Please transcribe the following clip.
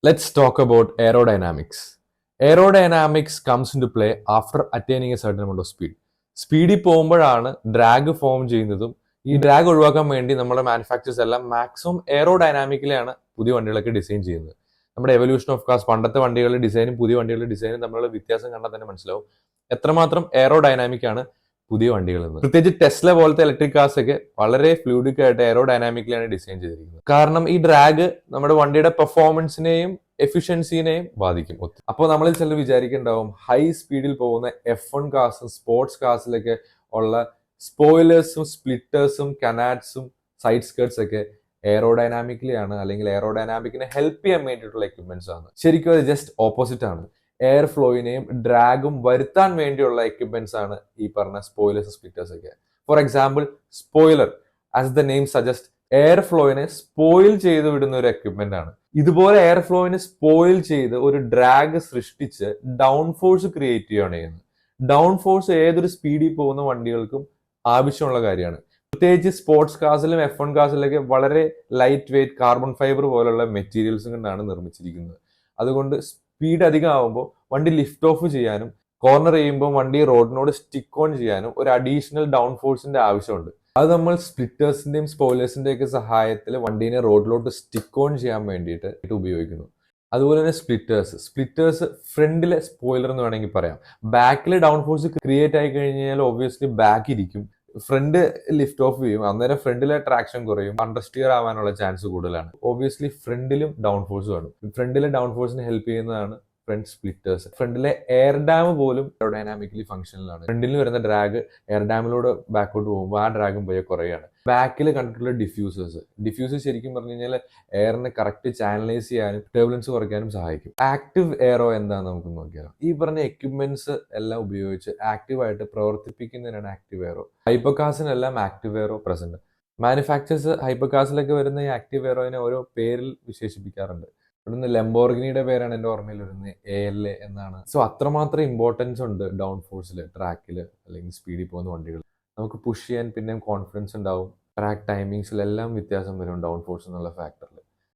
Let's talk about aerodynamics. Aerodynamics comes into play after attaining a certain amount of speed. സ്പീഡിൽ പോകുമ്പോഴാണ് drag form ചെയ്യുന്നതും ഈ drag ഒഴിവാക്കാൻ വേണ്ടി നമ്മുടെ മാനുഫാക്ചേഴ്സ് എല്ലാം മാക്സിമം എയറോഡൈനാമിക്കലാണ് പുതിയ വണ്ടികളൊക്കെ ഡിസൈൻ ചെയ്യുന്നത്. നമ്മുടെ എവല്യൂഷൻ ഓഫ് കാർസ് പണ്ടത്തെ വണ്ടികളുടെ ഡിസൈനും പുതിയ വണ്ടികളുടെ ഡിസൈനും തമ്മിലുള്ള വ്യത്യാസം കണ്ടാൽ തന്നെ മനസ്സിലാവും എത്രമാത്രം എയറോഡൈനാമിക് ആണ് പുതിയ വണ്ടികളിൽ നിന്ന്. പ്രത്യേകിച്ച് ടെസ്ല പോലത്തെ ഇലക്ട്രിക് കാർസ് ഒക്കെ വളരെ ഫ്ലൂയിഡിക് ആയിട്ട് എയറോഡൈനാമിക്കലാണ് ഡിസൈൻ ചെയ്തിരിക്കുന്നത്. കാരണം ഈ ഡ്രാഗ് നമ്മുടെ വണ്ടിയുടെ പെർഫോമൻസിനെയും എഫിഷ്യൻസിനെയും ബാധിക്കും. അപ്പോൾ നമ്മൾ ചിലർ വിചാരിക്കുന്നുണ്ടാവും ഹൈ സ്പീഡിൽ പോകുന്ന F1 കാർസും സ്പോർട്സ് കാർസിലൊക്കെ ഉള്ള സ്പോയിലേഴ്സും സ്പ്ലിറ്റേഴ്സും കനാറ്റ്സും സൈഡ് സ്കേർട്സ് ഒക്കെ എയറോഡൈനാമിക്കലി ആണ്, അല്ലെങ്കിൽ എയറോഡൈനാമിക്കിനെ ഹെൽപ്പ് ചെയ്യാൻ വേണ്ടിയിട്ടുള്ള എക്യുപ്മെന്റ്സ് ആണ്. ശരിക്കും അത് ജസ്റ്റ് ഓപ്പോസിറ്റ് ആണ്. എയർ ഫ്ലോയിനെയും ഡ്രാഗും വരുത്താൻ വേണ്ടിയുള്ള എക്യുപ്മെന്റ്സ് ആണ് ഈ പറഞ്ഞ സ്പോയിലേഴ്സ് സ്പ്ലിറ്റേഴ്സ് ഒക്കെ. For example, spoiler as the name suggest air ഫ്ലോയിനെ സ്പോയിൽ ചെയ്ത് വിടുന്ന ഒരു എക്യുപ്മെന്റ് ആണ്. ഇതുപോലെ എയർ ഫ്ലോയിനെ സ്പോയിൽ ചെയ്ത് ഒരു ഡ്രാഗ് സൃഷ്ടിച്ച് ഡൗൺ ഫോഴ്സ് ക്രിയേറ്റ് ചെയ്യുകയാണ് ചെയ്യുന്നത്. ഡൗൺ ഫോഴ്സ് ഏതൊരു സ്പീഡിൽ പോകുന്ന വണ്ടികൾക്കും ആവശ്യമുള്ള കാര്യമാണ്. പ്രത്യേകിച്ച് സ്പോർട്സ് കാർസിലും F1 കാർസിലൊക്കെ വളരെ ലൈറ്റ് വെയിറ്റ് കാർബൺ ഫൈബർ പോലുള്ള മെറ്റീരിയൽസ് കൊണ്ടാണ് നിർമ്മിച്ചിരിക്കുന്നത്. അതുകൊണ്ട് സ്പീഡ് അധികം ആകുമ്പോൾ വണ്ടി ലിഫ്റ്റ് ഓഫ് ചെയ്യാനും കോർണർ ചെയ്യുമ്പോൾ വണ്ടി റോഡിനോട് സ്റ്റിക്ക് ഓൺ ചെയ്യാനും ഒരു അഡീഷണൽ ഡൗൺ ഫോഴ്സിന്റെ ആവശ്യമുണ്ട്. അത് നമ്മൾ സ്പ്ലിറ്റേഴ്സിന്റെയും സ്പോയിലേഴ്സിന്റെയും ഒക്കെ സഹായത്തിൽ വണ്ടീനെ റോഡിലോട്ട് സ്റ്റിക്ക് ഓൺ ചെയ്യാൻ വേണ്ടിയിട്ട് ഉപയോഗിക്കുന്നു. അതുപോലെ തന്നെ സ്പ്ലിറ്റേഴ്സ് ഫ്രണ്ടിലെ സ്പോയിലർ എന്ന് വേണമെങ്കിൽ പറയാം. ബാക്കിലെ ഡൗൺ ഫോഴ്സ് ക്രിയേറ്റ് ആയി കഴിഞ്ഞാൽ ഒബ്വിയസ്ലി ബാക്ക് ഇരിക്കും, ഫ്രണ്ട് ലിഫ്റ്റ് ഓഫ് ചെയ്യും, അന്നേരം ഫ്രണ്ടിലെ ട്രാക്ഷൻ കുറയും, അണ്ടർസ്റ്റിയർ ആവാനുള്ള ചാൻസ് കൂടുതലാണ്. ഒബ്വിയസ്ലി ഫ്രണ്ടിലും ഡൗൺ ഫോഴ്സ് വേണം. ഫ്രണ്ടിലെ ഡൗൺ ഫോഴ്സിനെ ഹെൽപ്പ് ചെയ്യുന്നതാണ് ഫ്രണ്ട് സ്പ്ലിറ്റേഴ്സ്. ഫ്രണ്ടിലെ എയർ ഡാം പോലും എയറോഡൈനാമിക്കലി ഫംഗ്ഷനിലാണ്. ഫ്രണ്ടിൽ വരുന്ന ഡ്രാഗ് എയർ ഡാമിലൂടെ ബാക്കോട്ട് പോകുമ്പോൾ ആ ഡ്രാഗും പോയ കുറയാണ്. ബാക്കിൽ കണ്ടിട്ടുള്ള ഡിഫ്യൂസേഴ്സ് ശരിക്കും പറഞ്ഞു കഴിഞ്ഞാൽ എയറിനെ കറക്റ്റ് ചാനലൈസ് ചെയ്യാനും ടർബുലൻസ് കുറയ്ക്കാനും സഹായിക്കും. ആക്റ്റീവ് എയറോ എന്താണെന്ന് നമുക്ക് നോക്കിയാലോ. ഈ പറഞ്ഞ എക്യുപ്മെന്റ്സ് എല്ലാം ഉപയോഗിച്ച് ആക്റ്റീവായിട്ട് പ്രവർത്തിപ്പിക്കുന്നതിനാണ് ആക്റ്റീവ് എയറോ. ഹൈപ്പർ കാർസിനെല്ലാം active aero present. Manufacturers hyper കാർസിലൊക്കെ വരുന്ന ഈ ആക്റ്റീവ് എയറോയിനെ ഓരോ പേരിൽ വിശേഷിപ്പിക്കാറുണ്ട്. ഇവിടുന്ന് ലംബോർഗിനിയുടെ പേരാണ് എൻ്റെ ഓർമ്മയിൽ വരുന്നത്, ALA എന്നാണ്. സോ അത്രമാത്രം ഇമ്പോർട്ടൻസ് ഉണ്ട് ഡൗൺ ഫോഴ്സിൽ, ട്രാക്കിൽ അല്ലെങ്കിൽ സ്പീഡിൽ പോകുന്ന വണ്ടികൾ. നമുക്ക് പുഷ് ചെയ്യാൻ പിന്നെയും കോൺഫിഡൻസ് ഉണ്ടാവും. ട്രാക്ക് ടൈമിങ്സിലെല്ലാം വ്യത്യാസം വരും ഡൗൺ ഫോഴ്സ് എന്നുള്ള ഫാക്ടർ.